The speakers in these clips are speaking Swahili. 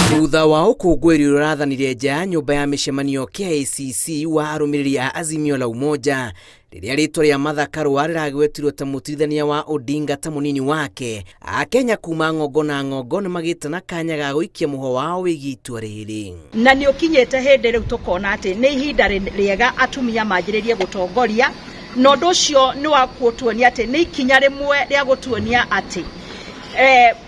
Thutha wa ũkũngũĩri ũrathanire nja ya nyũmba ya mĩcemanio KICC wa arũmĩrĩri a Azimio la Umoja rĩrĩa rĩtwa rĩa Martha Karua rĩragwetirwo ta mũtuithania wa Odinga ta mũnini wake, Akenya kuma ng'ongo na ng'ongo nĩ magĩte na kanya ga gũikia mũho wao wĩgiĩ itua rĩrĩ. Na nĩ ũkinyĩte hĩndĩ rĩu tũkona atĩ nĩ ihinda rĩega atumia manjĩrĩrie gũtongoria, na ũndũ ũcio nĩ wa kuotuonia atĩ nĩ ikinya rĩmwe rĩa gũtuonia atĩ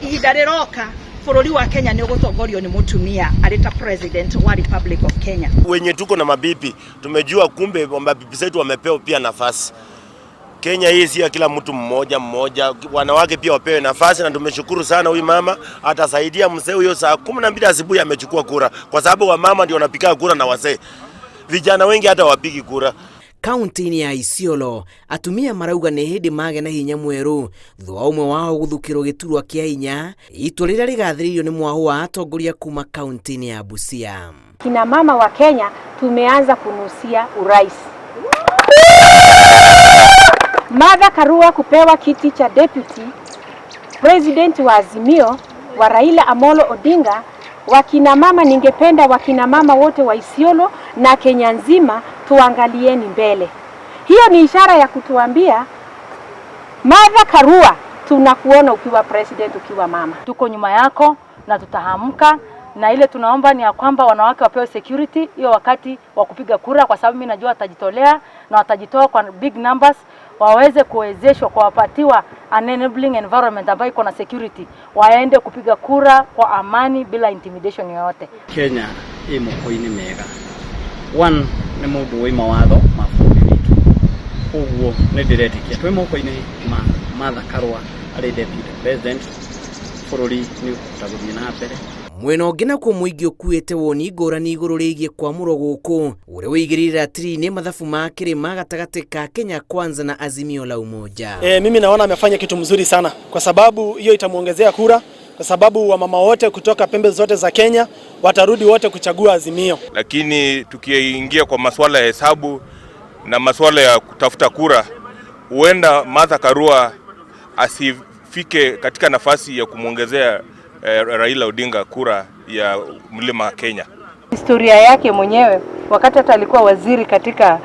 ihinda rĩroka bũrũri wa Kenya nĩ ũgũtongorio nĩ mũtumia arĩ ta president wa Republic of Kenya. Wenye tuko na mabibi tumejua kumbe mabibi zetu wamepewa pia nafasi. Kenya hii si kila mtu mmoja mmoja, wanawake pia wapewe nafasi, na tumeshukuru sana huyu mama atasaidia mzee huyo. Saa 12 asubuhi amechukua kura, kwa sababu wa mama ndio wanapiga kura na wazee. Vijana wengi hata wapigi kura. Kaunti-inĩ ya Isiolo, atumia marauga nĩ hĩndĩ mage na hinya mwerũ thutha wa ũmwe wao gũthukĩrwo gĩturwa kĩa hinya, itua rĩrĩa rĩgathĩrĩirio nĩ mwahu wa atongoria kuma kaunti-inĩ ya Busia. Kina mama wa Kenya tumeanza kunusia urais. Martha Karua kupewa kiti cha deputy president wa Azimio wa Raila Amolo Odinga. Wakina mama, ningependa wakina mama wote wa Isiolo na Kenya nzima tuangalieni mbele. Hiyo ni ishara ya kutuambia Martha Karua, tunakuona ukiwa president, ukiwa mama. Tuko nyuma yako na tutahamka, na ile tunaomba ni ya kwamba wanawake wapewe security hiyo wakati wa kupiga kura, kwa sababu mimi najua watajitolea na watajitoa kwa big numbers, waweze kuwezeshwa kwa wapatiwa an enabling environment ambayo iko na security, waende kupiga kura kwa amani bila intimidation yoyote. Kenya ĩmoko-inĩ mega. One nĩ mũndũ wĩ mawatho ma bũrũri witũ. Ũguo nĩ ndĩretĩkia twĩ moko-inĩ ma Martha Karua arĩ deputy president, bũrũri nĩ ũgũthiĩ na mbere. Mwena ũngĩ nakuo mũingĩ ũkuĩte woni ngũrani igũrũ rĩgiĩ kwamũrwo gũkũ, ũrĩa wĩigĩrĩire ratiri-inĩ mathabu ma kĩrĩma gatagatĩ ka Kenya Kwanza na Azimio la Umoja. Mimi naona amefanya kitu mzuri sana, kwa sababu hiyo itamuongezea kura, kwa sababu wamama wote kutoka pembe zote za Kenya watarudi wote kuchagua Azimio. Lakini tukiingia kwa masuala ya hesabu na masuala ya kutafuta kura, huenda Martha Karua asifike katika nafasi ya kumuongezea Raila Odinga kura ya mlima Kenya. Historia yake mwenyewe, wakati hata alikuwa waziri katika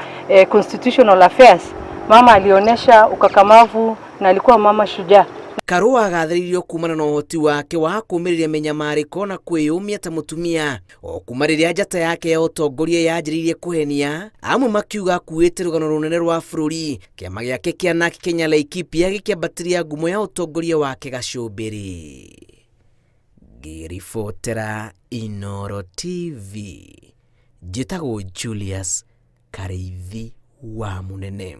constitutional affairs, mama alionyesha ukakamavu na alikuwa mama shujaa. Karua agathĩrĩirio kumana na ũhoti wake wa kũũmĩrĩria menyamarĩko na kwĩyũmia ta mũtumia, o kuma rĩrĩa njata yake ya ũtongoria yanjĩrĩirie kũhenia, amwe makiuga akuĩte rũgano rũnene rwa bũrũri, kĩama gĩake kĩa NARC Kenya Laikipia gĩkĩambatĩria ngumo ya ũtongoria wake gacũmbĩrĩ. Ngĩribotera Inooro TV, njĩtagwo Julius Karĩithi wa Mũnene.